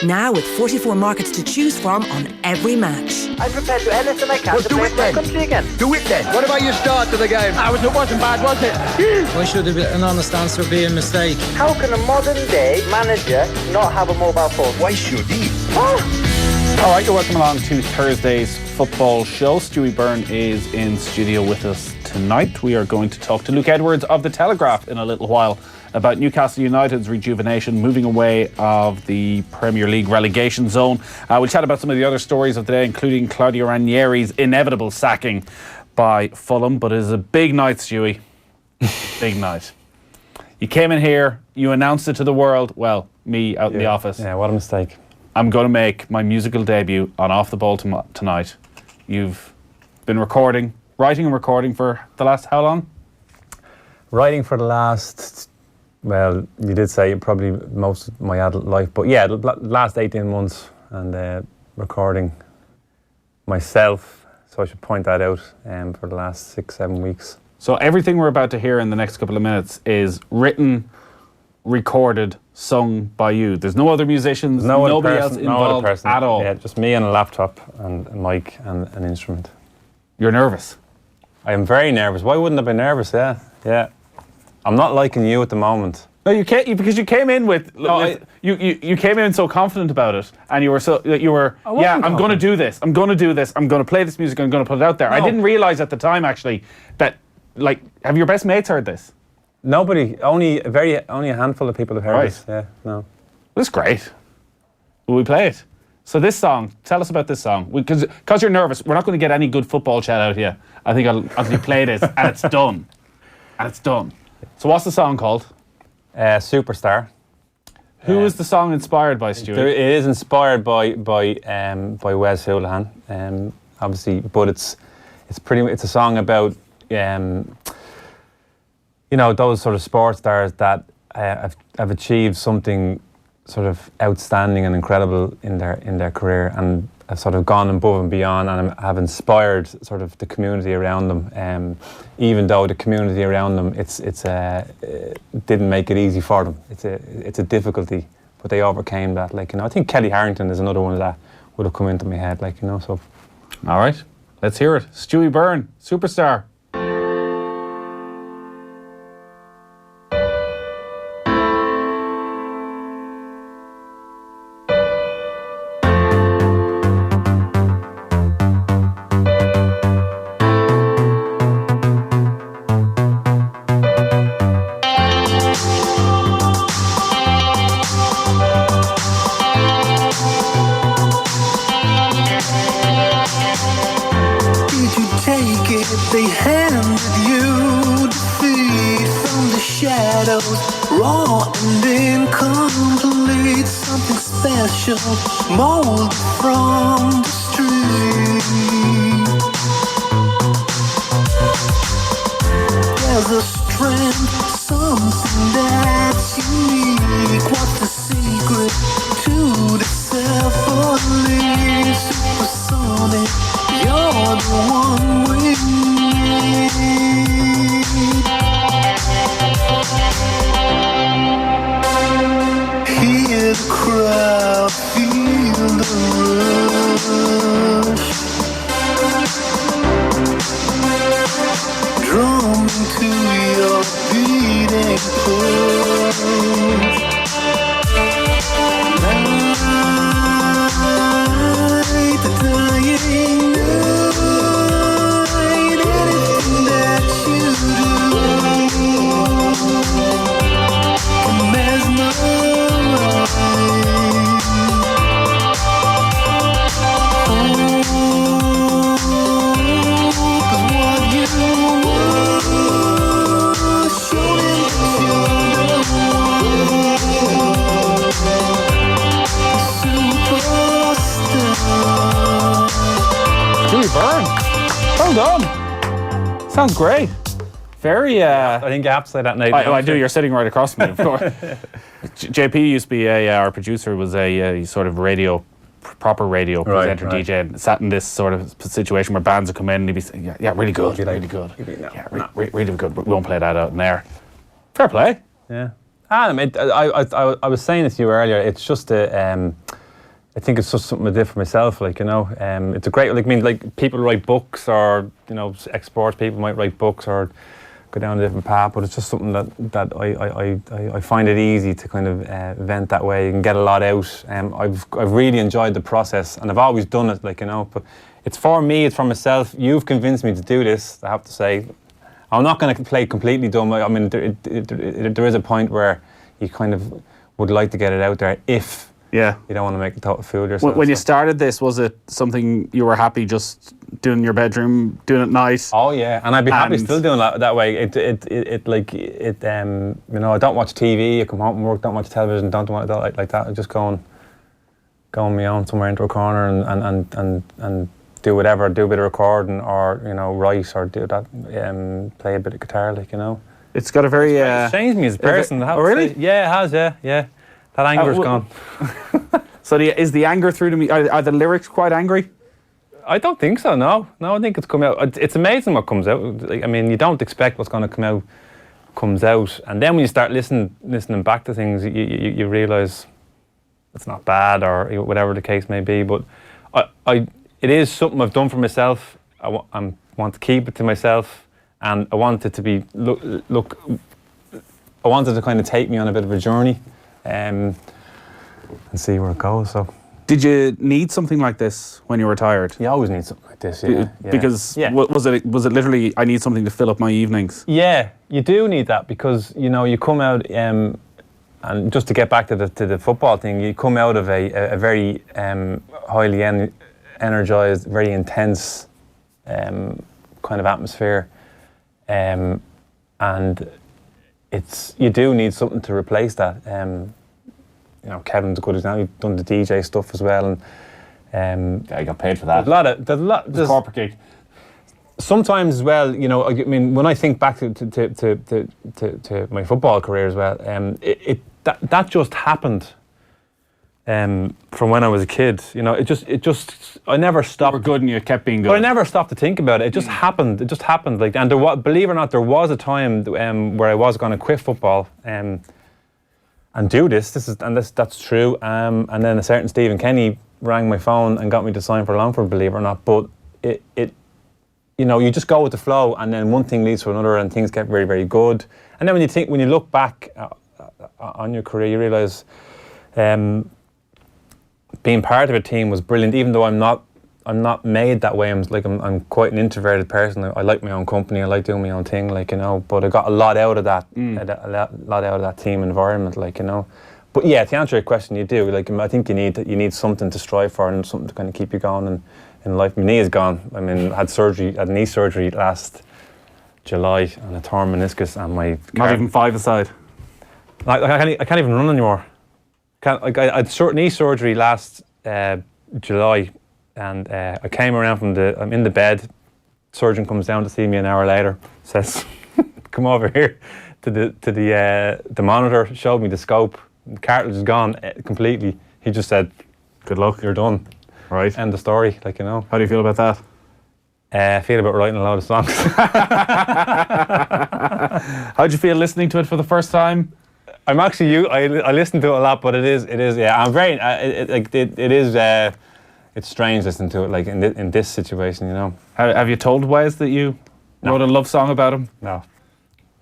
Now with 44 markets to choose from on every match. I'm prepared to do anything I can to play for my country again. Do it then. What about your start to the game? It wasn't bad, was it? Why should an honest answer be a mistake? How can a modern day manager not have a mobile phone? Why should he? All right, you're welcome along to Thursday's football show. Stuey Byrne is in studio with us tonight. We are going to talk to Luke Edwards of The Telegraph in a little while about Newcastle United's rejuvenation, moving away of the Premier League relegation zone. We'll chat about some of the other stories of the day, including Claudio Ranieri's inevitable sacking by Fulham. But it is a big night, Stewie. Big night. You came in here, you announced it to the world. Well, me out in the office. Yeah, what a mistake. I'm going to make my musical debut on Off the Ball tonight. You've been writing and recording for the last how long? Writing for the last, well, you did say probably most of my adult life, but yeah, the last 18 months, and recording myself, so I should point that out, for the last 6-7 weeks. So everything we're about to hear in the next couple of minutes is written, recorded, sung by you. There's no other musicians, nobody else involved at all. Yeah, just me and a laptop and a mic and an instrument. You're nervous? I am very nervous. Why wouldn't I be nervous? Yeah. I'm not liking you at the moment. No, you can't, because you came in with you came in so confident about it, and you were I'm going to do this. I'm going to play this music. I'm going to put it out there. No. I didn't realise at the time actually that have your best mates heard this? Nobody. Only a handful of people have heard this. Yeah, no. That's great. Will we play it? So this song, tell us about this song. Because you're nervous, we're not going to get any good football chat out here. I think I'll actually play this, and it's done. So what's the song called? Superstar. Who is the song inspired by, Stuart? It is inspired by Wes Hoolahan, obviously, but it's a song about those sort of sports stars that have achieved something sort of outstanding and incredible in their career, and have sort of gone above and beyond, and have inspired sort of the community around them. Even though the community around them, it didn't make it easy for them. It's a difficulty, but they overcame that. I think Kelly Harrington is another one that would have come into my head. So. All right, let's hear it. Stuey Byrne, Superstar. They handed you defeat from the shadows, raw and incomplete, something special molded from the street. There's a strength, something that's unique. What's the secret to the self-belief? Supersonic, you're the one we need. Hear the crowd, feel the rush, drumming to your beating pulse. Night, the dying night, anything that you do can mesmerize. Cause what you want, showing that you're the Stuey Byrne. Well done. Sounds great. Very. I think Gap said that night. I do. You're sitting right across from me, of course. JP used to be our producer, was a sort of proper radio presenter, DJ, and sat in this sort of situation where bands would come in and he'd be saying, yeah, really good, really good. Really good, but we won't play that out in there. Fair play. Yeah. I was saying this to you earlier, it's just I think it's just something I did for myself, like, you know. It's a great, like, I mean, like, people write books, or, you know, ex-sports people might write books or go down a different path, but it's just something that I find it easy to kind of vent that way and get a lot out. I've really enjoyed the process, and I've always done it, like, you know, but it's for me, it's for myself. You've convinced me to do this, I have to say. I'm not going to play completely dumb. I mean, there is a point where you kind of would like to get it out there if you don't want to make a total fool of yourself. When you started this, was it something you were happy just doing in your bedroom, doing it nice? Oh yeah, and I'd be happy still doing that way. You know, I don't watch TV. I come home from work, don't watch television, don't do it like that. I just go on my own somewhere into a corner and do whatever, do a bit of recording, or, you know, write, or do that, play a bit of guitar, like, you know. It's got a very... It's changed me as a person. Oh, really? Yeah, it has, yeah. That anger's gone. So is the anger through to me? Are the lyrics quite angry? I don't think so, no. No, I think it's come out. It's amazing what comes out. Like, I mean, you don't expect what's going to come out comes out. And then when you start listening back to things, you realise it's not bad, or whatever the case may be. But it is something I've done for myself. I want to keep it to myself, and I want it to be look. I wanted to kind of take me on a bit of a journey, and see where it goes. So, did you need something like this when you were tired? You always need something like this, yeah. Because was it literally, I need something to fill up my evenings? Yeah, you do need that, because, you know, you come out. And just to get back to the football thing, you come out of a very highly energised, very intense kind of atmosphere, and you do need something to replace that. You know, Kevin's a good example. He's done the DJ stuff as well, and he got paid for that. There's corporate gig. Sometimes as well, you know, I mean, when I think back to my football career as well, that just happened. From when I was a kid, you know, it just I never stopped. You were good and you kept being good. But I never stopped to think about it. It just happened. It just happened. Like, and believe it or not, there was a time where I was going to quit football and do this. That's true. And then a certain Stephen Kenny rang my phone and got me to sign for Longford, believe it or not. But it you know, you just go with the flow, and then one thing leads to another, and things get very, very good. And then when you look back on your career, you realise being part of a team was brilliant. Even though I'm not made that way. I'm quite an introverted person. I like my own company. I like doing my own thing, like, you know. But I got a lot out of that, a lot out of that team environment, like, you know. But yeah, to answer your question, you do. Like, I think you need something to strive for and something to kind of keep you going in life. My knee is gone. I mean, I had knee surgery last July on a torn meniscus, and my not even five-a-side. Like, I can't even I had knee surgery last July, and I came around I'm in the bed. Surgeon comes down to see me an hour later. Says, "Come over here to the monitor." Showed me the scope. The cartilage is gone completely. He just said, "Good luck, you're done." Right. End the story. Like, you know. How do you feel about that? I feel about writing a lot of songs. How'd you feel listening to it for the first time? I'm actually I listen to it a lot, but it is yeah. I'm very it's strange listening to it, like, in this situation, you know. Have you told Wes that you wrote a love song about him? No.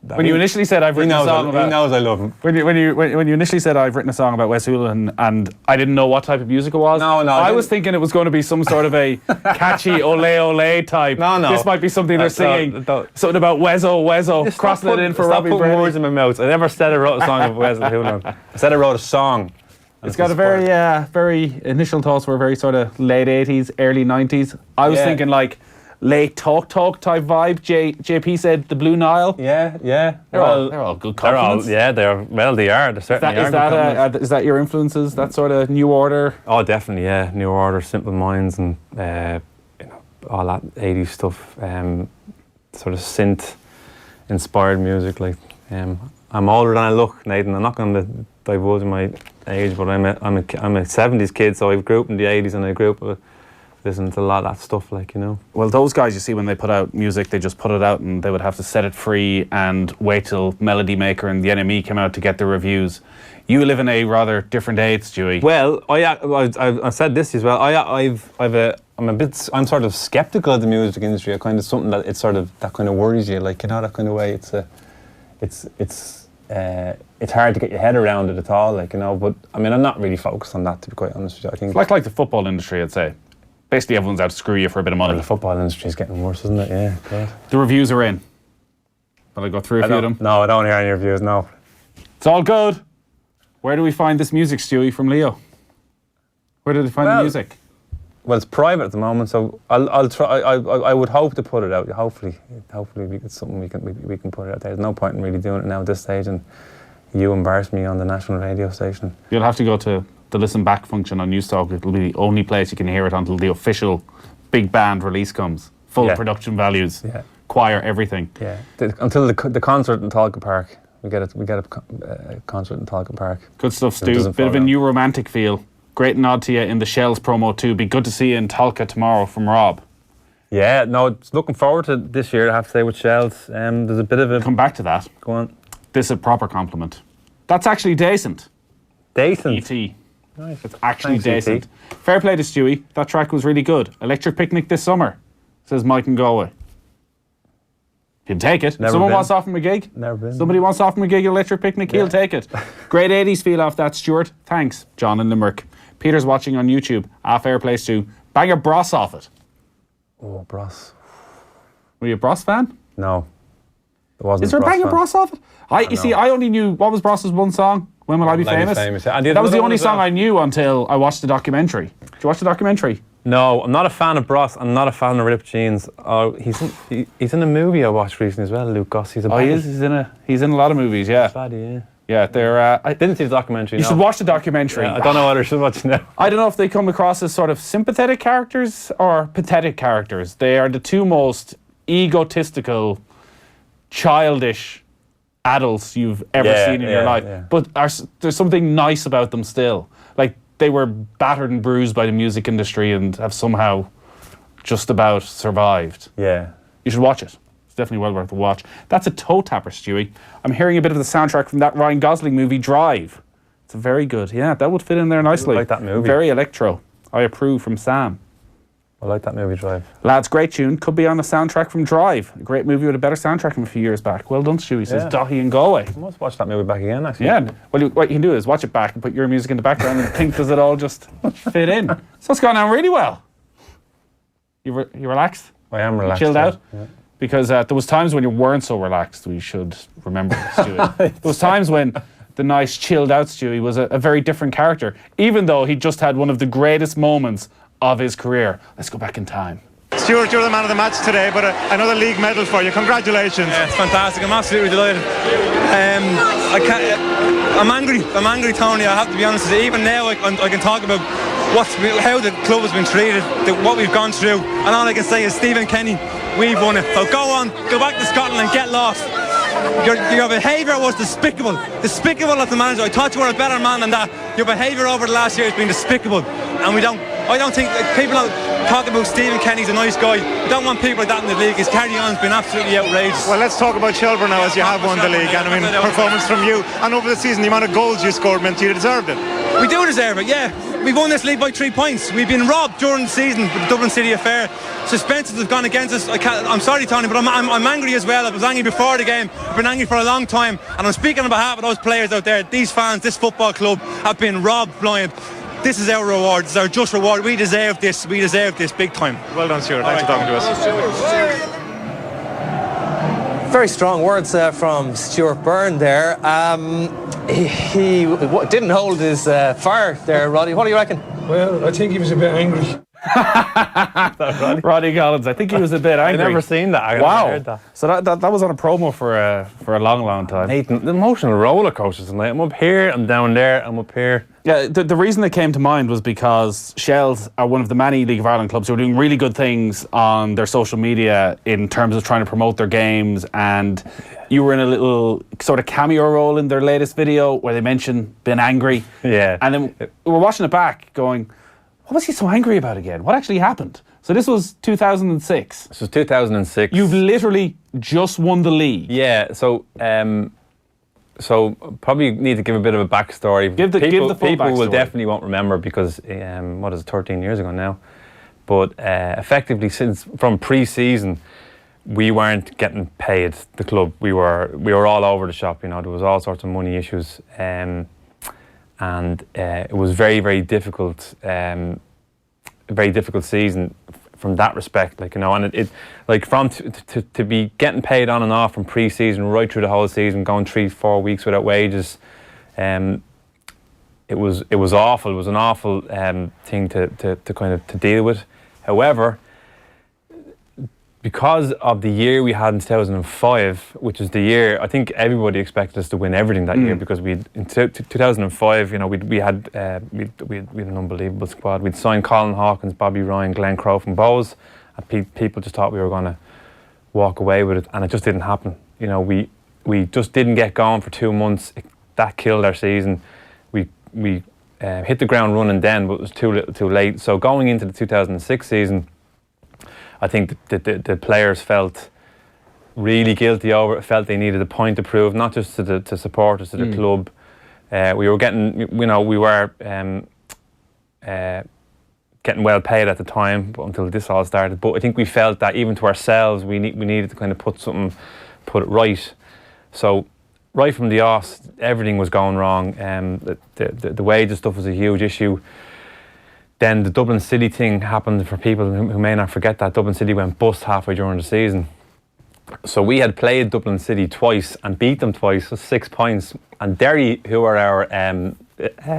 When you initially said I've written a song about, he knows I love him. When you initially said I've written a song about Wes Houlihan, and I didn't know what type of music it was. No. I was thinking it was going to be some sort of a catchy ole ole type. No. This might be something they're singing. Something about Wezzo, crossing it in for Robbie Stop putting Brady. words in my mouth. I never said I wrote a song about Wes Houlihan. I said I wrote a song. It's got a very initial thoughts were very sort of late 80s, early 90s. I was thinking like late talk type vibe. JP said the Blue Nile. Yeah. They're all good compliments. They are. They certainly are. Is that your influences? That sort of New Order? Oh, definitely, yeah. New Order, Simple Minds, and you know, all that 80s stuff. Sort of synth inspired music. Like, I'm older than I look, Nathan. I'm not going to divulge my age, but I'm a 70s kid, so I grew up in the 80s, and I grew up with listening to a lot of that stuff, like, you know. Well, those guys, you see, when they put out music, they just put it out and they would have to set it free and wait till Melody Maker and the NME came out to get the reviews. You live in a rather different age, Stewie. Well, I've said this as well. I'm sort of skeptical of the music industry. I kind of something that that kind of worries you, like, you know, that kind of way. It's hard to get your head around it at all, like, you know. But I mean, I'm not really focused on that, to be quite honest with you. I think like the football industry, I'd say. Basically, everyone's out to screw you for a bit of money. Well, the football industry is getting worse, isn't it? Yeah. God. The reviews are in. Will I go through a few of them? No, I don't hear any reviews. No. It's all good. Where do we find this music, Stewie, from Leo? Where did they find the music? Well, it's private at the moment, so I'll try. I would hope to put it out. Hopefully, it's something we can put it out there. There's no point in really doing it now at this stage, and you embarrass me on the national radio station. You'll have to go to the listen back function on Newstalk. It'll be the only place you can hear it until the official big band release comes. Full production values, choir, everything. Yeah, until the concert in Talca Park. We get a concert in Talca Park. Good stuff, Stu. Bit of a new romantic feel. Great nod to you in the Shells promo too. Be good to see you in Talca tomorrow from Rob. Yeah, no, looking forward to this year, I have to say, with Shells. There's a bit of a... Come back to that. Go on. This is a proper compliment. That's actually decent. Decent? E.T. Nice. It's actually Thanks, decent. E.T. Fair play to Stewie. That track was really good. Electric Picnic this summer, says Mike in Galway. He'll take it. Never Someone been. wants to offer him a gig. Never been. Somebody wants to offer him a gig at Electric Picnic, he'll take it. Great 80s feel off that, Stuart. Thanks, John in Limerick. Peter's watching on YouTube. Fair place too. Bang a Bros off it. Oh, Bros. Were you a Bros fan? No. There wasn't. Is there a Bang a Bros off it? I only knew, what was Bros's one song? When Will I Be Famous? Yeah. And That was the only song well. I knew until I watched the documentary. Did you watch the documentary? No, I'm not a fan of Bros. I'm not a fan of Ripped Jeans. Oh, he's in a movie I watched recently as well, Luke Goss. He's He's in a lot of movies, yeah. Baddie, Yeah, they're... I didn't see the documentary. You should watch the documentary. Yeah, I don't know whether I should watch it now. I don't know if they come across as sort of sympathetic characters or pathetic characters. They are the two most egotistical, childish adults you've ever seen in your life. Yeah. But there's something nice about them still. Like, they were battered and bruised by the music industry and have somehow just about survived. Yeah. You should watch it. It's definitely well worth a watch. That's a toe tapper, Stewie. I'm hearing a bit of the soundtrack from that Ryan Gosling movie, Drive. It's very good. Yeah, that would fit in there nicely. I like that movie. Very electro. I approve from Sam. I like that movie, Drive. Lads, great tune. Could be on the soundtrack from Drive. A great movie with a better soundtrack from a few years back. Well done, Stewie, says Dahi in Galway. I must watch that movie back again, actually. Yeah. Well, what you can do is watch it back and put your music in the background and think, does it all just fit in? So it's gone on really well. You relaxed? I am relaxed. Chilled out? Yeah. Because there was times when you weren't so relaxed, we should remember, Stewie. There was times when the nice, chilled out Stewie was a very different character, even though he just had one of the greatest moments of his career. Let's go back in time. Stuart, you're the man of the match today, but another league medal for you. Congratulations. Yeah, it's fantastic. I'm absolutely delighted. I'm angry, Tony. I have to be honest with you. Even now, I can talk about how the club has been treated, what we've gone through, and all I can say is, Stephen Kenny, we've won it. So go on, go back to Scotland and get lost. Your behaviour was despicable as the manager. I thought you were a better man than that. Your behaviour over the last year has been despicable, and I don't think people talk about Stephen Kenny's a nice guy. We don't want people like that in the league. His carry-on's been absolutely outrageous. Well, let's talk about Shelburne now, as you have won the league, and I mean, performance from you, and over the season, the amount of goals you scored meant you deserved it. We do deserve it, yeah. We've won this league by 3 points. We've been robbed during the season with the Dublin City affair. Suspensions have gone against us. I'm sorry, Tony, but I'm angry as well. I was angry before the game. I've been angry for a long time, and I'm speaking on behalf of those players out there. These fans, this football club, have been robbed blind. This is our reward. This is our just reward. We deserve this. We deserve this big time. Well done, Stuart. Thanks for talking to us. Very strong words from Stuey Byrne there. He didn't hold his fire there, Roddy. What do you reckon? Well, I think he was a bit angry. Roddy Collins, I think he was a bit angry. I've never seen that. I've wow. never heard that. So that was on a promo for a long time. Nathan, the emotional roller coasters tonight. I'm up here, I'm down there, I'm up here. Yeah, the reason that came to mind was because Shells are one of the many League of Ireland clubs who are doing really good things on their social media in terms of trying to promote their games, and you were in a little sort of cameo role in their latest video where they mentioned being angry. Yeah. And then we were watching it back going, What was he so angry about again? What actually happened? So this was 2006. This was 2006. You've literally just won the league. Yeah, so probably need to give a bit of a backstory. Give the full people will backstory. definitely won't remember because what is it, 13 years ago now. But effectively, from pre-season, we weren't getting paid. The club, we were all over the shop. You know, there was all sorts of money issues, and it was very, very difficult. A very difficult season from that respect, like, you know, and it like from to be getting paid on and off from pre-season right through the whole season, going 3-4 weeks without wages, it was awful. It was an awful thing to kind of to deal with. However, because of the year we had in 2005, which is the year I think everybody expected us to win everything that year, because we in 2005, you know, we had an unbelievable squad. We'd signed Colin Hawkins, Bobby Ryan, Glenn Crowe from Bowes, and people just thought we were going to walk away with it, and it just didn't happen. You know, we just didn't get going for 2 months. That killed our season. We hit the ground running then, but it was too little, too late. So going into the 2006 season, I think the players felt really guilty over it, felt they needed a point to prove, not just to supporters, to the club. We were getting, you know, we were getting well paid at the time until this all started. But I think we felt that even to ourselves, we needed to kind of put it right. So right from the off, everything was going wrong. The wages stuff was a huge issue. Then the Dublin City thing happened. For people who may not forget that, Dublin City went bust halfway during the season. So we had played Dublin City twice and beat them twice, so 6 points. And Derry, who were our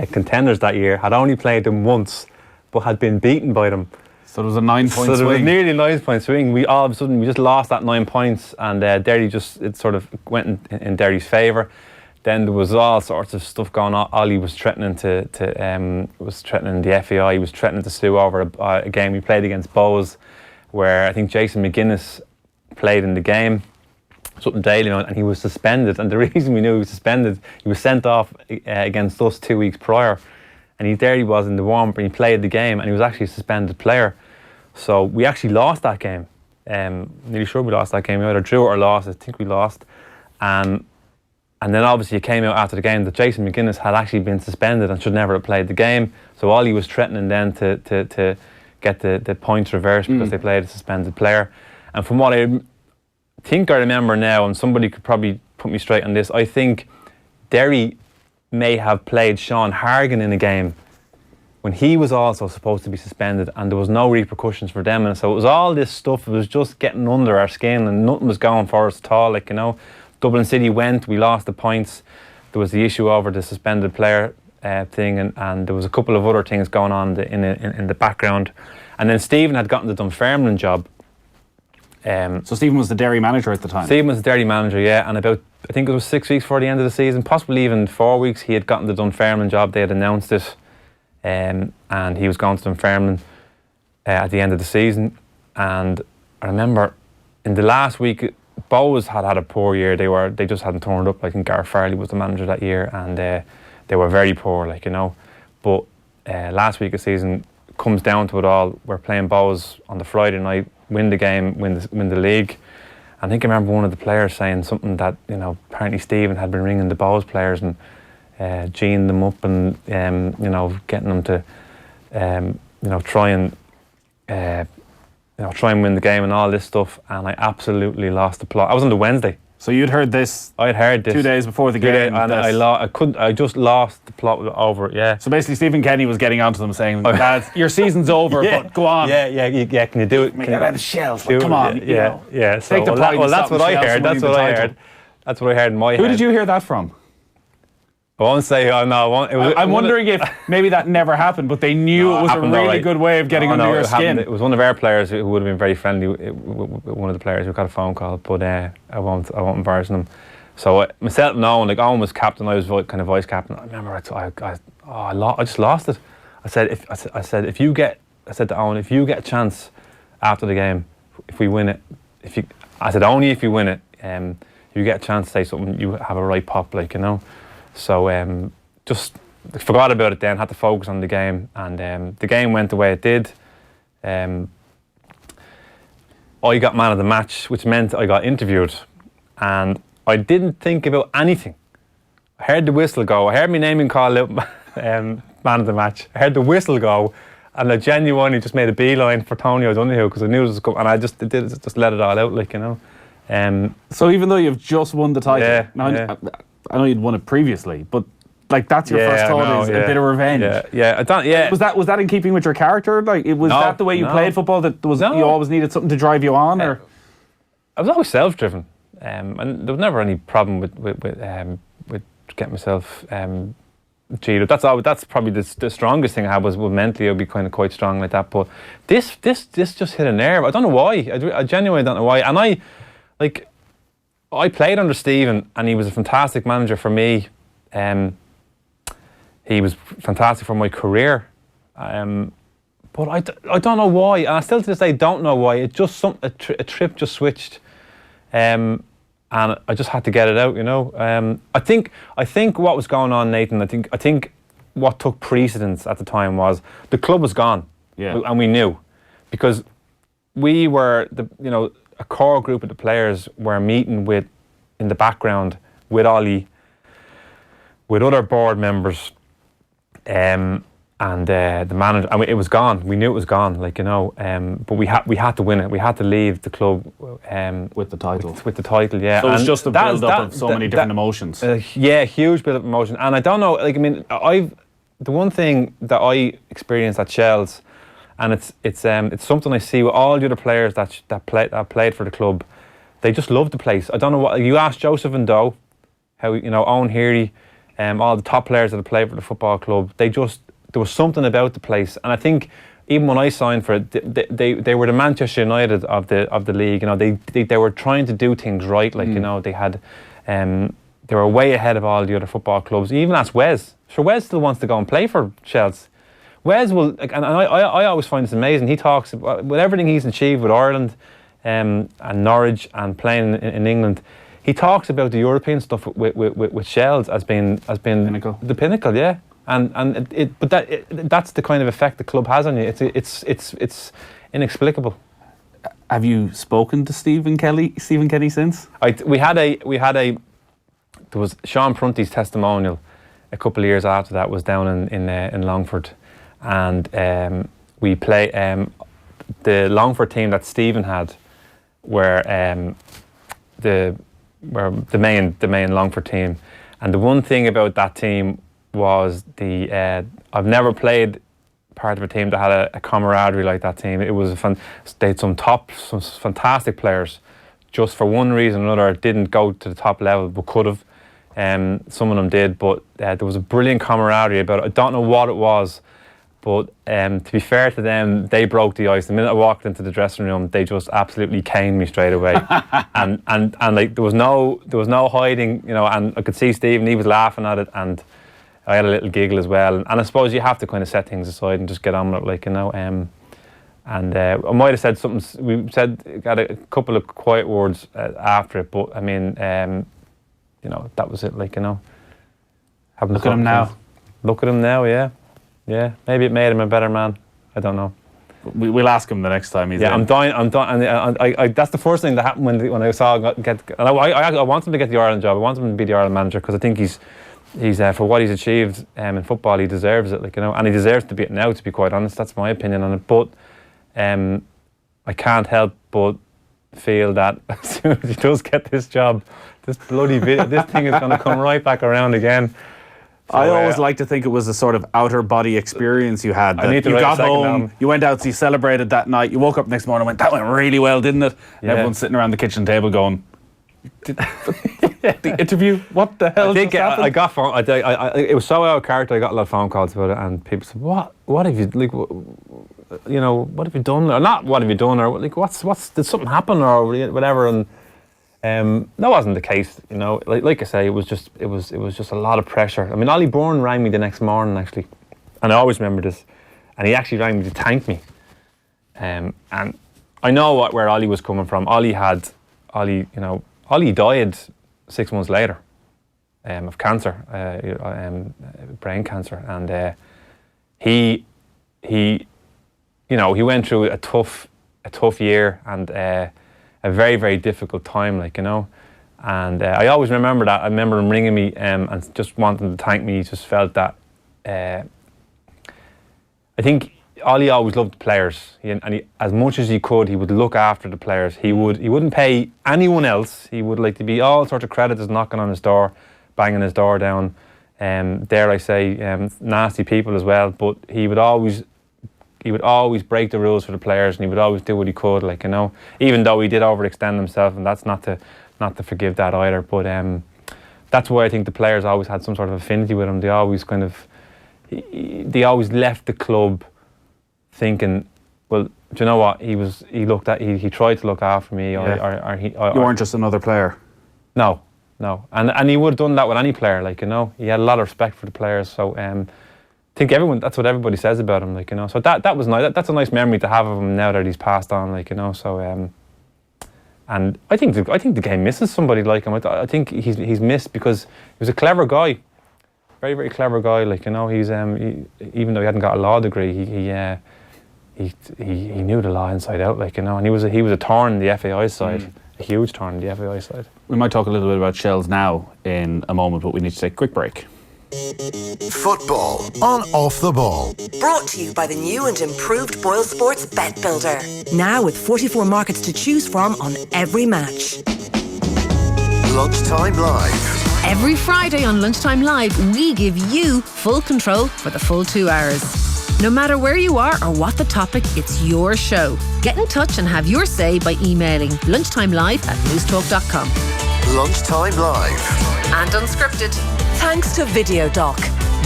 contenders that year, had only played them once, but had been beaten by them. So there was a 9 point swing. So there was nearly a 9 point swing. We all of a sudden we just lost that 9 points, and Derry it sort of went in Derry's favour. Then there was all sorts of stuff going on. Ollie was threatening was threatening the FAI. He was threatening to sue over a game we played against Bowes, where I think Jason McGuinness played in the game, something daily, and he was suspended. And the reason we knew he was suspended, he was sent off against us 2 weeks prior, and there he was in the warm-up, and he played the game, and he was actually a suspended player. So we actually lost that game. Nearly sure we lost that game. We either drew or lost. I think we lost. And then obviously it came out after the game that Jason McGuinness had actually been suspended and should never have played the game. So Ollie was threatening then to get the points reversed because they played a suspended player. And from what I think I remember now, and somebody could probably put me straight on this, I think Derry may have played Sean Hargan in a game when he was also supposed to be suspended, and there was no repercussions for them. And so it was all this stuff, it was just getting under our skin, and nothing was going for us at all, like, you know. Dublin City went, we lost the points. There was the issue over the suspended player thing, and there was a couple of other things going on in the background. And then Stephen had gotten the Dunfermline job. So Stephen was the Derry manager at the time? Stephen was the Derry manager, yeah. And about, I think it was 6 weeks before the end of the season, possibly even 4 weeks, he had gotten the Dunfermline job. They had announced it, and he was going to Dunfermline at the end of the season. And I remember in the last week, Bowes had a poor year. They just hadn't turned up. I think Gareth Farley was the manager that year, and they were very poor, like, you know. But last week of season comes down to it all. We're playing Bowes on the Friday night, win the game, win the league. I think I remember one of the players saying something that, you know, apparently Stephen had been ringing the Bowes players and geeing them up and you know, getting them to you know, try and win the game and all this stuff, and I absolutely lost the plot. I was on the Wednesday. So you'd heard this? I'd heard this 2 days before the game, and I just lost the plot over it. Yeah. So basically, Stephen Kenny was getting onto them, saying, "Lads, your season's over, yeah, but go on." Yeah. Can you do it? Make it out of shells. Like, come on. Yeah. So, take the pride. Well, that's what I heard. That's what I heard. That's what I heard in my head. Who did you hear that from? I won't say. Oh no! I'm wondering if maybe that never happened, but they knew it was a really good way of getting under your skin. It was one of our players who would have been very friendly. One of the players who got a phone call, but I won't embarrass them. So myself, knowing, like, Owen was captain, I was kind of vice captain. I remember I just lost it. I said to Owen, if you get a chance after the game, if we win it, only if you win it, if you get a chance to say something, you have a right pop, like, you know. So just forgot about it then, had to focus on the game, and the game went the way it did. I got man of the match, which meant I got interviewed, and I didn't think about anything. I heard the whistle go, I heard my name and call out man of the match. I heard the whistle go, and I genuinely just made a beeline for Tony O'Donoghue because I knew it was coming, and I just let it all out, like, you know. So even though you've just won the title, Yeah, now, yeah. I know you'd won it previously, but like that's your first thought, is a bit of revenge. I don't. Yeah. Was that in keeping with your character? Like, was No, that the way you no. played football? That was No. you always needed something to drive you on, or I was always self-driven, and there was never any problem with getting myself cheated. That's probably the strongest thing I had was mentally I'd be kind of quite strong like that. But this just hit a nerve. I don't know why. I genuinely don't know why. And I played under Stephen, and he was a fantastic manager for me. He was fantastic for my career. But I don't know why, and I still to this day don't know why. It just a trip just switched, and I just had to get it out. You know, I think what was going on, Nathan. I think what took precedence at the time was the club was gone, and we knew, because we were a core group of the players were meeting in the background with Ollie, with other board members. And the manager, and it was gone. We knew it was gone, like, you know. But we had to win it. We had to leave the club with the title. With the title, yeah. So it was just a build-up of so many different emotions. Yeah, huge build-up of emotion. And I don't know. Like, I mean, the one thing that I experienced at Shells, and it's something I see with all the other players that played for the club. They just love the place. I don't know what you asked Joseph and Doe, how, you know, Owen Healy. All the top players that have played for the football club, there was something about the place, and I think even when I signed for it, they were the Manchester United of the league. You know, they were trying to do things right, like, you know, they had they were way ahead of all the other football clubs. Even ask Wes. Sure, Wes still wants to go and play for Chelsea. Wes will, and I always find this amazing. He talks about, with everything he's achieved with Ireland and Norwich and playing in England. He talks about the European stuff with Shells as being the pinnacle, yeah. But that's the kind of effect the club has on you. It's inexplicable. Have you spoken to Stephen Kenny since? There was Sean Prunty's testimonial a couple of years after that was down in Longford, and we play the Longford team that Stephen had were the main Longford team, and the one thing about that team was I've never played part of a team that had a camaraderie like that team. It was they had some fantastic players, just for one reason or another didn't go to the top level, but could have. Some of them did, but there was a brilliant camaraderie about it. I don't know what it was, but to be fair to them, they broke the ice. The minute I walked into the dressing room, they just absolutely caned me straight away, and like there was no hiding, you know. And I could see Stephen; he was laughing at it, and I had a little giggle as well. And I suppose you have to kind of set things aside and just get on with it, like, you know. And I might have said something. We got a couple of quiet words after it, but I mean, you know, that was it, like, you know. Look at him now. Look at him now, yeah. Yeah, maybe it made him a better man. I don't know. We'll ask him the next time he's in. I'm dying. And I that's the first thing that happened when I saw him get. And I want him to get the Ireland job. I want him to be the Ireland manager, because I think he's for what he's achieved in football, he deserves it. Like, you know, and he deserves to be it now. To be quite honest, that's my opinion on it. But I can't help but feel that as soon as he does get this job, this bloody this thing is going to come right back around again. So, I always like to think it was a sort of outer body experience you had. You got home, you went out, so you celebrated that night, you woke up next morning and went, that went really well, didn't it? And everyone's sitting around the kitchen table going, the interview, what the hell just happened? I got phone. It was so out of character. I got a lot of phone calls about it, and people said, "What have you, like, you know, what have you done, or not? What have you done, or like, did something happen, or whatever?" And that wasn't the case, you know. Like I say, it was just a lot of pressure. I mean, Ollie Byrne rang me the next morning, actually, and I always remember this. And he actually rang me to thank me. And I know where Ollie was coming from. Ollie died 6 months later. of cancer, brain cancer, and he went through a tough year and a very, very difficult time, and I always remember that. I remember him ringing me and just wanting to thank me. He just felt that I think Ollie always loved the players, as much as he could, he would look after the players. He wouldn't pay anyone else. He would like to be all sorts of creditors knocking on his door, banging his door down. Dare I say, nasty people as well. But he would always break the rules for the players, and he would always do what he could, even though he did overextend himself, and that's not to forgive that either. But that's why I think the players always had some sort of affinity with him. They always left the club thinking, well, do you know what? He tried to look after me, or you weren't just another player. No, and he would have done that with any player, he had a lot of respect for the players. So I think that's what everybody says about him, So that was nice. That's a nice memory to have of him now that he's passed on, So and I think the game misses somebody like him. I think he's missed because he was a clever guy, very, very clever guy. He's even though he hadn't got a law degree, he knew the law inside out, and he was a thorn in the FAI side, a huge thorn in the FAI side. We might talk a little bit about Shells now in a moment, but we need to take a quick break. Football on Off the Ball. Brought to you by the new and improved Boyle Sports Bet Builder. Now with 44 markets to choose from on every match. Lunchtime Live. Every Friday on Lunchtime Live, we give you full control for the full 2 hours. No matter where you are or what the topic, it's your show. Get in touch and have your say by emailing lunchtimelive@newstalk.com. Lunchtime Live. And unscripted. Thanks to VideoDoc.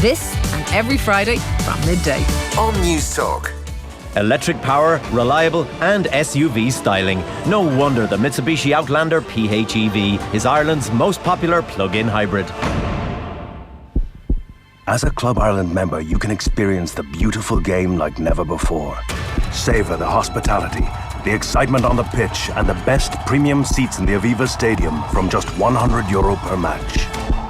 This and every Friday from midday. On News Talk. Electric power, reliable and SUV styling. No wonder the Mitsubishi Outlander PHEV is Ireland's most popular plug-in hybrid. As a Club Ireland member, you can experience the beautiful game like never before. Savour the hospitality, the excitement on the pitch, and the best premium seats in the Aviva Stadium from just €100 per match.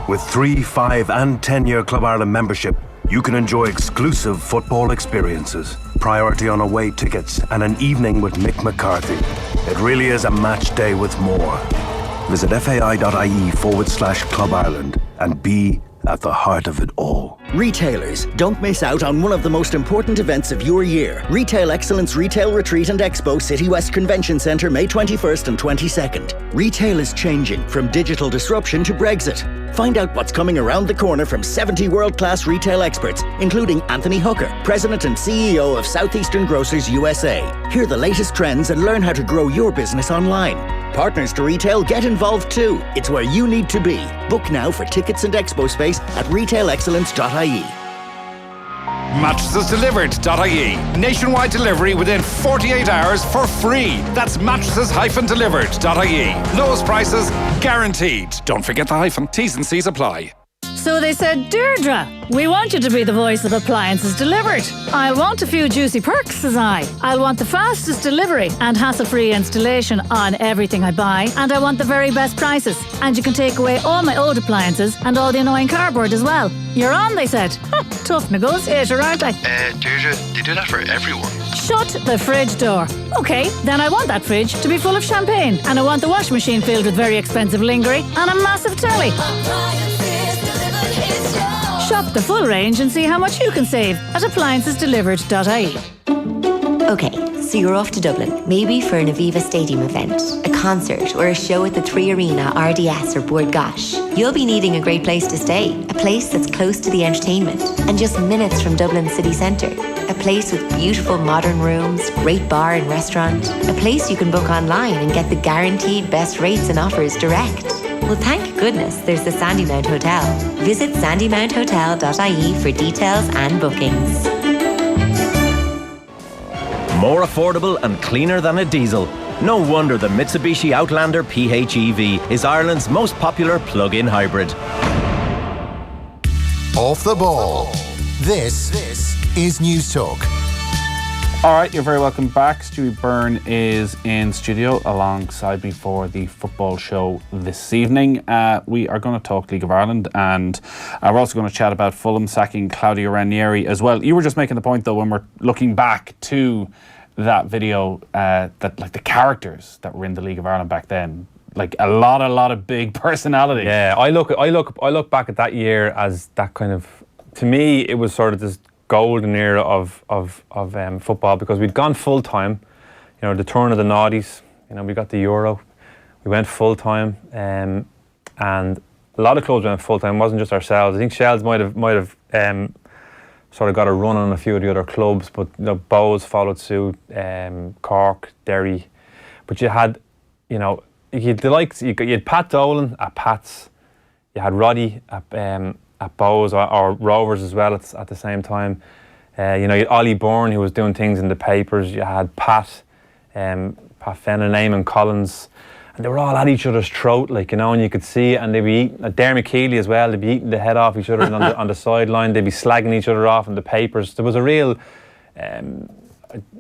With 3, 5 and 10-year Club Ireland membership, you can enjoy exclusive football experiences, priority on away tickets, and an evening with Mick McCarthy. It really is a match day with more. Visit fai.ie/Club Ireland and be at the heart of it all. Retailers, don't miss out on one of the most important events of your year. Retail Excellence Retail Retreat and Expo, City West Convention Centre, May 21st and 22nd. Retail is changing from digital disruption to Brexit. Find out what's coming around the corner from 70 world-class retail experts, including Anthony Hooker, President and CEO of Southeastern Grocers USA. Hear the latest trends and learn how to grow your business online. Partners to retail, get involved too. It's where you need to be. Book now for tickets and expo space at retailexcellence.ie. Mattresses-delivered.ie. Nationwide delivery within 48 hours for free. That's mattresses-delivered.ie. Lowest prices guaranteed. Don't forget the hyphen. T's and C's apply. So they said, Deirdre, we want you to be the voice of appliances delivered. I'll want a few juicy perks, says I. I'll want the fastest delivery and hassle-free installation on everything I buy, and I want the very best prices. And you can take away all my old appliances and all the annoying cardboard as well. You're on, they said. Tough negotiator, aren't I? Deirdre, they do that for everyone. Shut the fridge door. Okay, then I want that fridge to be full of champagne, and I want the washing machine filled with very expensive lingerie and a massive telly. Shop the full range and see how much you can save at appliancesdelivered.ie. Okay, so you're off to Dublin, maybe for an Aviva Stadium event, a concert or a show at the 3 Arena, RDS or Bord Gosh. You'll be needing a great place to stay, a place that's close to the entertainment and just minutes from Dublin city centre. A place with beautiful modern rooms, great bar and restaurant. A place you can book online and get the guaranteed best rates and offers direct. Well, thank goodness there's the Sandymount Hotel. Visit sandymounthotel.ie for details and bookings. More affordable and cleaner than a diesel. No wonder the Mitsubishi Outlander PHEV is Ireland's most popular plug-in hybrid. Off the Ball. This is News Talk. All right, you're very welcome back. Stuey Byrne is in studio alongside me for the football show this evening. We are going to talk League of Ireland, and we're also going to chat about Fulham sacking Claudio Ranieri as well. You were just making the point, though, when we're looking back to that video, that like the characters that were in the League of Ireland back then, like a lot of big personalities. Yeah, I look back at that year as that kind of, to me, it was sort of this golden era of football, because we'd gone full time. You know, the turn of the noughties. You know, we got the Euro. We went full time, and a lot of clubs went full time. It wasn't just ourselves. I think Shells might have sort of got a run on a few of the other clubs, but you know, Bows followed suit. Cork, Derry, but you had, you know, you had Pat Dolan at Pats. You had Roddy at Bows or Rovers as well at the same time. You know, you had Ollie Byrne, who was doing things in the papers. You had Pat Fennan, Eamon Collins, and they were all at each other's throat, like, you know, and you could see it, and they'd be eating, Dermot Keeley as well, they'd be eating the head off each other on the sideline. They'd be slagging each other off in the papers. There was a real, you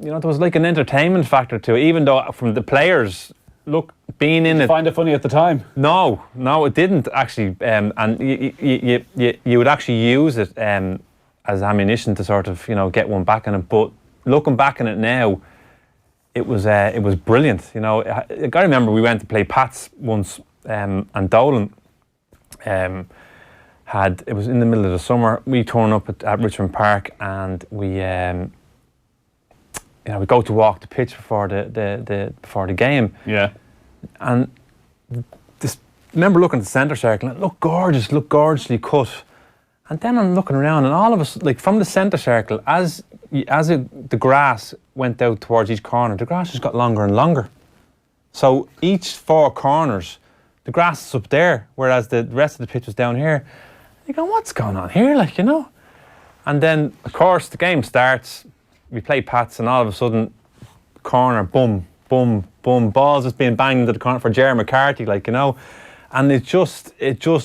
know, there was like an entertainment factor to it, even though from the players, look, being in it. Did you find it funny at the time? No, it didn't actually. And you would actually use it as ammunition to sort of, you know, get one back in it. But looking back on it now, it was brilliant. You know, I remember we went to play Pats once, and Dolan it was in the middle of the summer. We turned up at Richmond Park, and we we go to walk the pitch before the game. Yeah. And just remember looking at the centre circle, and it looked gorgeously cut. And then I'm looking around, and all of us, like from the centre circle, as the grass went out towards each corner, the grass just got longer and longer. So each four corners, the grass is up there, whereas the rest of the pitch was down here. You go, what's going on here, like, you know? And then, of course, the game starts. We play Pats, and all of a sudden, corner, boom, boom, boom, balls just being banged into the corner for Jerry McCarthy, like, you know. And it just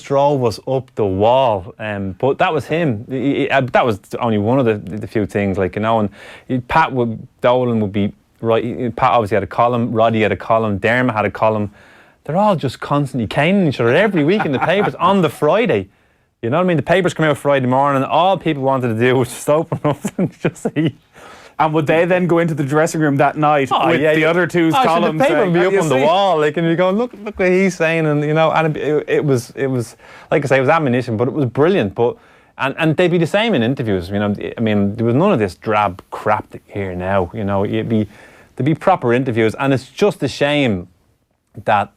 drove us up the wall. But that was him. That was only one of the few things, like, you know. And Dolan would be right. Pat obviously had a column. Roddy had a column. Dermot had a column. They're all just constantly caning each other every week in the papers on the Friday. You know what I mean? The papers come out Friday morning, and all people wanted to do was just open up and just say. And would they then go into the dressing room that night with the other two's columns? The paper would be up on the wall, like, and you go, look what he's saying, and you know, and it was like I say, it was ammunition, but it was brilliant. But and they'd be the same in interviews. You know, I mean, there was none of this drab crap that you hear now. You know, there'd be proper interviews, and it's just a shame that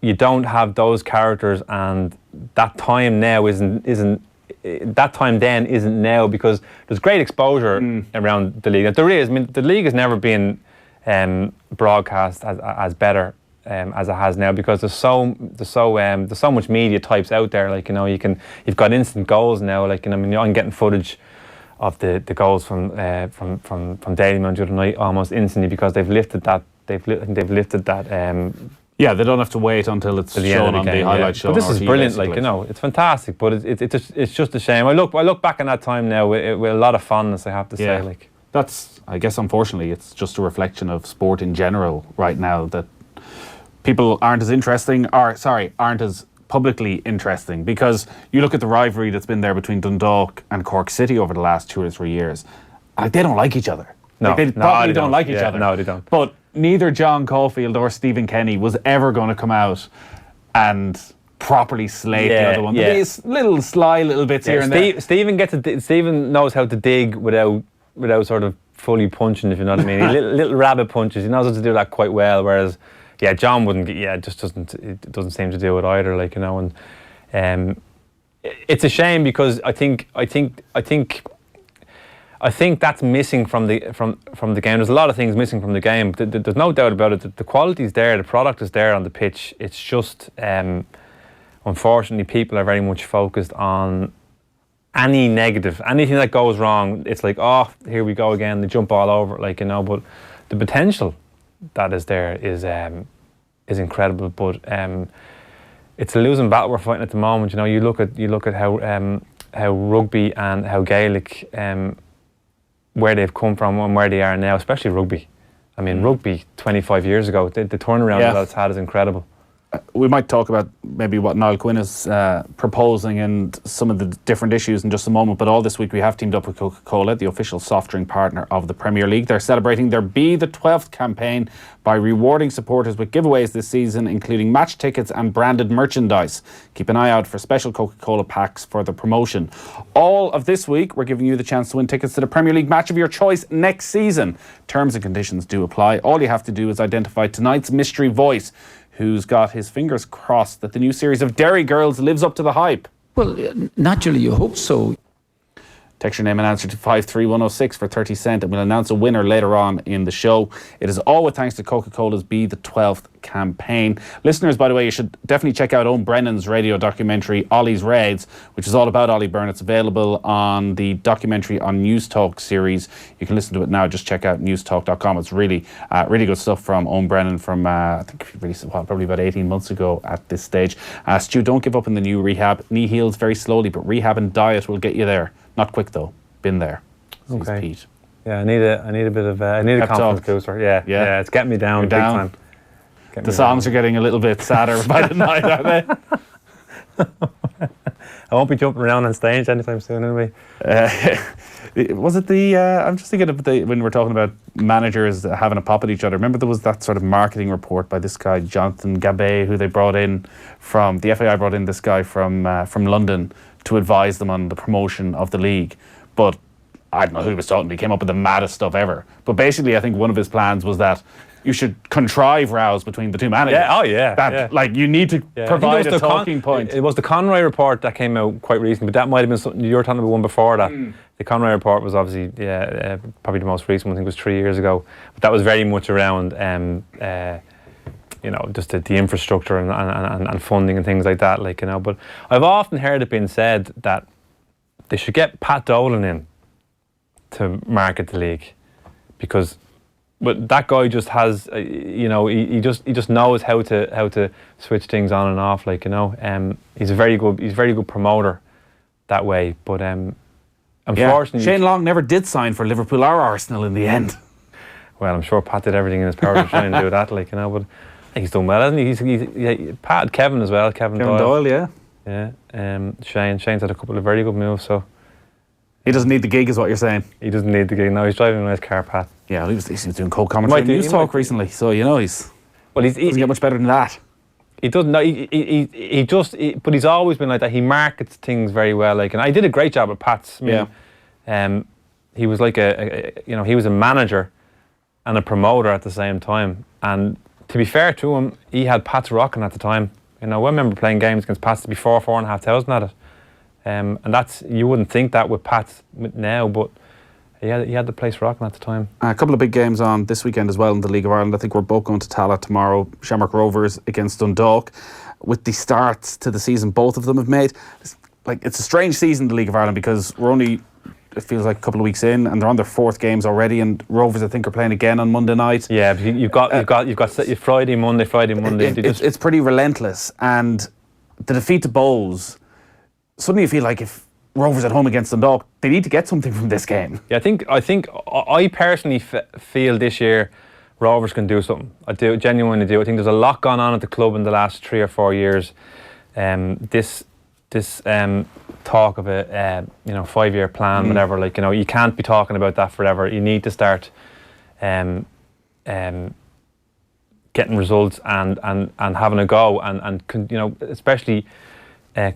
you don't have those characters, and that time now isn't. That time then isn't now, because there's great exposure around the league. There is. I mean, the league has never been broadcast as better as it has now, because there's so much media types out there. Like, you know, you've got instant goals now. Like, you know, I mean, I'm getting footage of the goals from Daily Mail the other night almost instantly, because they've lifted that. They've lifted that. Yeah, they don't have to wait until it's shown on the highlight show. But this is brilliant, like, you know, it's fantastic. But it's just a shame. I look back on that time now with a lot of fondness, I have to say. Like, that's, I guess, unfortunately, it's just a reflection of sport in general right now, that people aren't as publicly interesting. Because you look at the rivalry that's been there between Dundalk and Cork City over the last 2 or 3 years. Like, they don't like each other. No, they probably don't like each other. No, they don't. But neither John Caulfield or Stephen Kenny was ever going to come out and properly slate the other one. There's little sly little bits here and there. Stephen knows how to dig without sort of fully punching, if you know what I mean. little rabbit punches. He knows how to do that quite well. Whereas, John wouldn't. It just doesn't seem to do it either. Like, you know, and it's a shame, because I think that's missing from the game. There's a lot of things missing from the game. There's no doubt about it. The quality's there. The product is there on the pitch. It's just, unfortunately, people are very much focused on any negative, anything that goes wrong. It's like, oh, here we go again. They jump all over it, like, you know. But the potential that is there is incredible. But it's a losing battle we're fighting at the moment. You know, you look at how rugby and how Gaelic where they've come from and where they are now, especially rugby. I mean, rugby 25 years ago, the turnaround that it's had is incredible. We might talk about maybe what Niall Quinn is proposing and some of the different issues in just a moment, but all this week we have teamed up with Coca-Cola, the official soft drink partner of the Premier League. They're celebrating their Be the 12th campaign by rewarding supporters with giveaways this season, including match tickets and branded merchandise. Keep an eye out for special Coca-Cola packs for the promotion. All of this week we're giving you the chance to win tickets to the Premier League match of your choice next season. Terms and conditions do apply. All you have to do is identify tonight's mystery voice, who's got his fingers crossed that the new series of Derry Girls lives up to the hype. Well, naturally you hope so. Text your name and answer to 53106 for 30 cents and we'll announce a winner later on in the show. It is all with thanks to Coca-Cola's Be the 12th campaign. Listeners, by the way, you should definitely check out Owen Brennan's radio documentary Ollie's Raids, which is all about Ollie Byrne. It's available on the documentary on News Talk series. You can listen to it now. Just check out newstalk.com. It's really good stuff from Owen Brennan from I think probably about 18 months ago at this stage. Stu, don't give up in the new rehab. Knee heals very slowly, but rehab and diet will get you there. Not quick though. Been there. Okay. Pete. Yeah, I need a bit of a confidence booster. Yeah, it's getting me down. You're down. Big time. The songs are getting a little bit sadder by the night, are they? I won't be jumping around on stage anytime soon, anyway. Was it I'm just thinking of when we're talking about managers having a pop at each other. Remember there was that sort of marketing report by this guy, Jonathan Gabay, who they brought in from, the FAI brought in this guy from London to advise them on the promotion of the league. But I don't know who he was talking to. He came up with the maddest stuff ever. But basically, I think one of his plans was that you should contrive rows between the two managers. Like, you need to provide a talking point. It was the Conroy report that came out quite recently, but that might have been something you were talking about one before that. The Conroy report was obviously, probably the most recent one. I think it was 3 years ago. But that was very much around, just the infrastructure and funding and things like that. But I've often heard it being said that they should get Pat Dolan in to market the league, but that guy just has, he just knows how to switch things on and off. He's a very good promoter that way. But unfortunately, Shane Long never did sign for Liverpool or Arsenal in the end. Well, I'm sure Pat did everything in his power to try and do that. But I think he's done well, hasn't he? Pat, Kevin as well. Kevin Doyle, yeah. Shane's had a couple of very good moves. So he doesn't need the gig, is what you're saying. He doesn't need the gig. No, he's driving a nice car, Pat. Yeah, well, he was doing co-commentary on News Talk recently, so he doesn't get much better than that. He doesn't. No, but he's always been like that. He markets things very well. And I did a great job at Pat's. He was like he was a manager and a promoter at the same time. And to be fair to him, he had Pat's rocking at the time. I remember playing games against Pat's to be 4,500 at it. And that's, you wouldn't think that with Pat's now, but he had the place rocking at the time. A couple of big games on this weekend as well in the League of Ireland. I think we're both going to Tallaght tomorrow. Shamrock Rovers against Dundalk. With the starts to the season both of them have made, it's a strange season in the League of Ireland because we're only, it feels like a couple of weeks in, and they're on their fourth games already. And Rovers, I think, are playing again on Monday night. Yeah, but you've got Friday, Monday. It's pretty relentless. And the defeat to Bowes, suddenly you feel like if Rovers at home against Dundalk, they need to get something from this game. Yeah, I personally feel this year Rovers can do something. I do, genuinely do. I think there's a lot gone on at the club in the last 3 or 4 years. This talk of a 5-year plan, whatever. You can't be talking about that forever. You need to start getting results and having a go and especially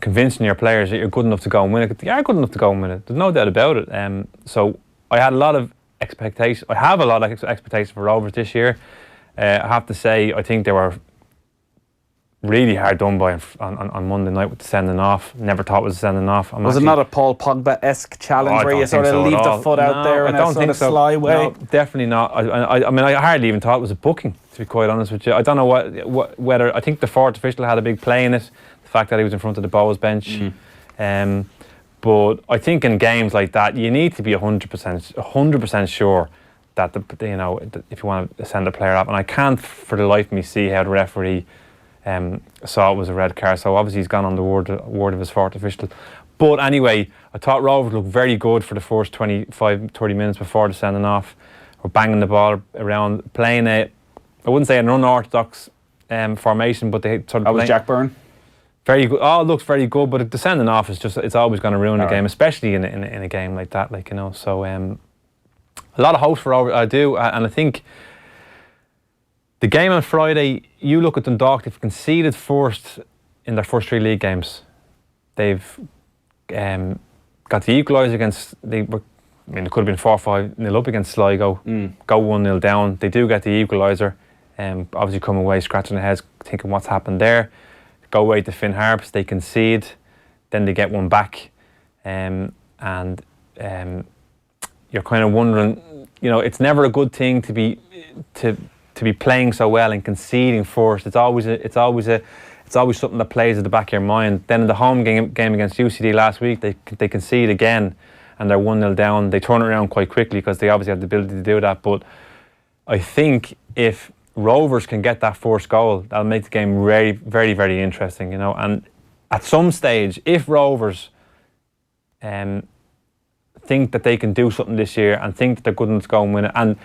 convincing your players that you're good enough to go and win it. You are good enough to go and win it. There's no doubt about it. So I had a lot of expectations. I have a lot of expectations for Rovers this year. I have to say, I think they were really hard done by on Monday night with the sending off. Never thought it was a sending off. Was it not a Paul Pogba-esque challenge where you sort of leave the foot out there in a sort of sly way? No, definitely not. I mean, I hardly even thought it was a booking, to be quite honest with you. I don't know whether I think the fourth official had a big play in it. The fact that he was in front of the Bowes bench. But I think in games like that, you need to be 100% sure that if you want to send a player up, and I can't for the life of me see how the referee saw it was a red card. So obviously he's gone on the word of his fourth official. But anyway, I thought Rovers looked very good for the first 25-30 minutes before the sending off. We're banging the ball around, playing I wouldn't say an unorthodox formation, but they sort of. That was Jack Byrne. Very good. Oh, it looks very good, but the sending off is it's always going to ruin a game, especially in a game like that. Like, you know, so a lot of hopes for Rovers. I do, and I think the game on Friday. You look at Dundalk; they've conceded first in their first 3 league games. They've got the equaliser against. It could have been 4-5-0 up against Sligo. Go 1-0 down. They do get the equaliser. Obviously, come away scratching their heads, thinking what's happened there. Go away to Finn Harps. They concede. Then they get one back, and you're kind of wondering. You know, it's never a good thing to be playing so well and conceding first. It's always something that plays at the back of your mind. Then in the home game against UCD last week, they concede again and they're 1-0 down. They turn it around quite quickly because they obviously have the ability to do that. But I think if Rovers can get that first goal, that'll make the game very, very, very interesting, you know. And at some stage, if Rovers think that they can do something this year and think that they're good enough to go and win it, and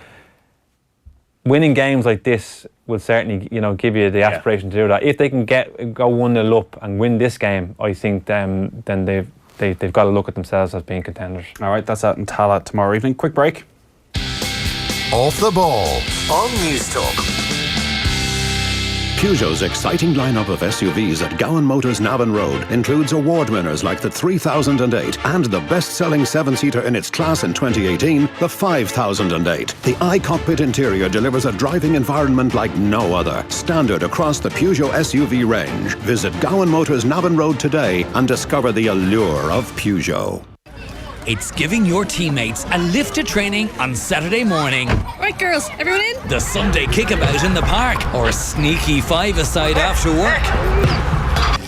winning games like this will certainly, you know, give you the aspiration to do that. If they can go 1-0 up and win this game, I think then they've got to look at themselves as being contenders. All right, that's at Tala tomorrow evening. Quick break. Off the Ball on News Talk. Peugeot's exciting lineup of SUVs at Gowan Motors Navan Road includes award winners like the 3008 and the best-selling 7-seater in its class in 2018, the 5008. The iCockpit interior delivers a driving environment like no other, standard across the Peugeot SUV range. Visit Gowan Motors Navan Road today and discover the allure of Peugeot. It's giving your teammates a lift to training on Saturday morning. Right, girls, everyone in? The Sunday kickabout in the park, or a sneaky five-a-side after work.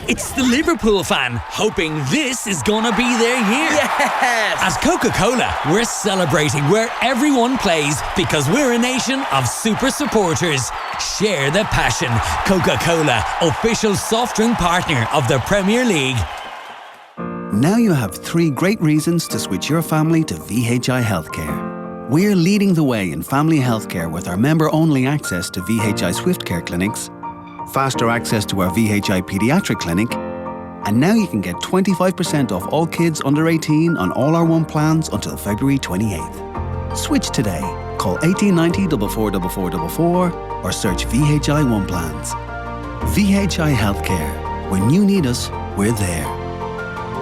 It's the Liverpool fan hoping this is gonna be their year. Yes! As Coca-Cola, we're celebrating where everyone plays because we're a nation of super supporters. Share the passion. Coca-Cola, official soft drink partner of the Premier League. Now you have 3 great reasons to switch your family to VHI Healthcare. We're leading the way in family healthcare with our member-only access to VHI Swift Care clinics, faster access to our VHI Pediatric Clinic, and now you can get 25% off all kids under 18 on all our One plans until February 28th. Switch today. Call 1890 444444 or search VHI One plans. VHI Healthcare. When you need us, we're there.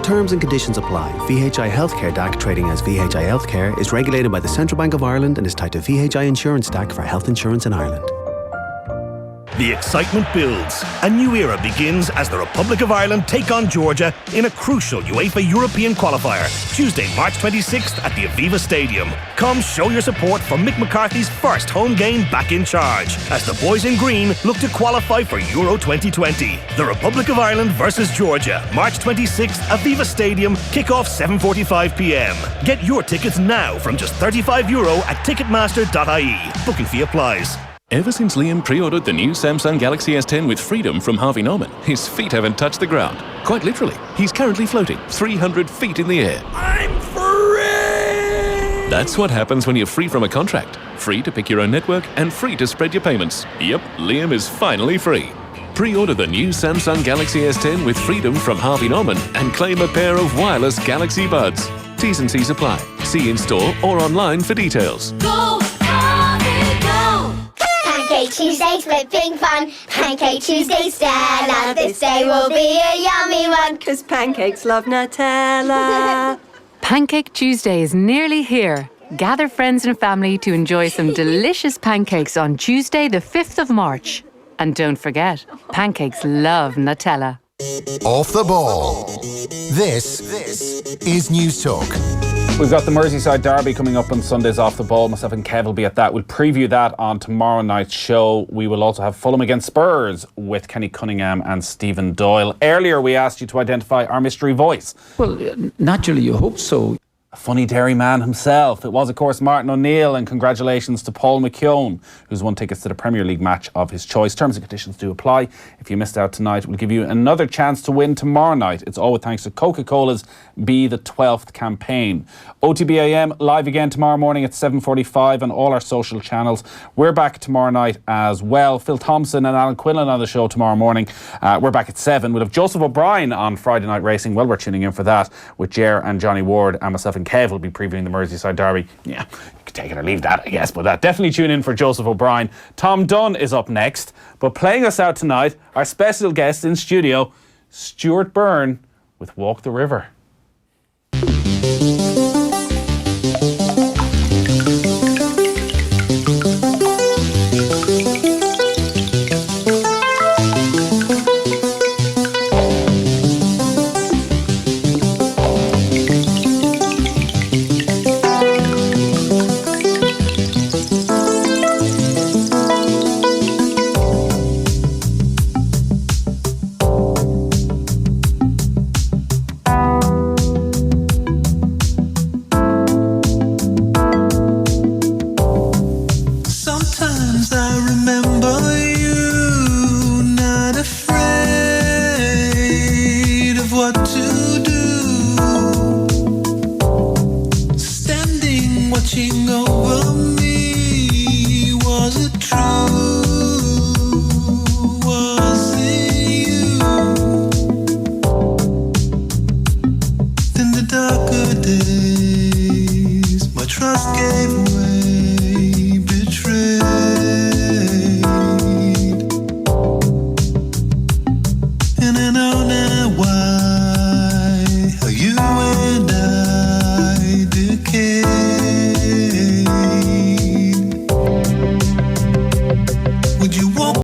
Terms and conditions apply. VHI Healthcare DAC, trading as VHI Healthcare, is regulated by the Central Bank of Ireland and is tied to VHI Insurance DAC for health insurance in Ireland. The excitement builds. A new era begins as the Republic of Ireland take on Georgia in a crucial UEFA European qualifier, Tuesday, March 26th at the Aviva Stadium. Come show your support for Mick McCarthy's first home game back in charge, as the boys in green look to qualify for Euro 2020. The Republic of Ireland versus Georgia, March 26th, Aviva Stadium, kick-off 7:45pm. Get your tickets now from just €35 at ticketmaster.ie. Booking fee applies. Ever since Liam pre-ordered the new Samsung Galaxy S10 with freedom from Harvey Norman, his feet haven't touched the ground. Quite literally. He's currently floating 300 feet in the air. I'm free! That's what happens when you're free from a contract. Free to pick your own network and free to spread your payments. Yep, Liam is finally free. Pre-order the new Samsung Galaxy S10 with freedom from Harvey Norman and claim a pair of wireless Galaxy Buds. T's and C's apply. See in store or online for details. Go, Harvey, go! Pancake Tuesdays with Big Fun. Pancake Tuesday, Stella. This day will be a yummy one. 'Cause pancakes love Nutella. Pancake Tuesday is nearly here. Gather friends and family to enjoy some delicious pancakes on Tuesday, the 5th of March. And don't forget, pancakes love Nutella. Off the Ball. This is News Talk. We've got the Merseyside Derby coming up on Sunday's Off the Ball. Myself and Kev will be at that. We'll preview that on tomorrow night's show. We will also have Fulham against Spurs with Kenny Cunningham and Stephen Doyle. Earlier we asked you to identify our mystery voice. Well, naturally you hope so. a funny dairy man himself. It was, of course, Martin O'Neill, and congratulations to Paul McKeown, who's won tickets to the Premier League match of his choice. Terms and conditions do apply. If you missed out tonight, we'll give you another chance to win tomorrow night. It's all with thanks to Coca-Cola's Be the 12th campaign. OTBAM live again tomorrow morning at 7:45 on all our social channels. We're back tomorrow night as well. Phil Thompson and Alan Quinlan on the show tomorrow morning. We're back at 7. We'll have Joseph O'Brien on Friday Night Racing. Well, we're tuning in for that with Ger and Johnny Ward, and myself and Kev will be previewing the Merseyside Derby. Yeah, you can take it or leave that, I guess, but definitely tune in for Joseph O'Brien. Tom Dunn is up next, but playing us out tonight, our special guest in studio, Stuey Byrne with Walk the River.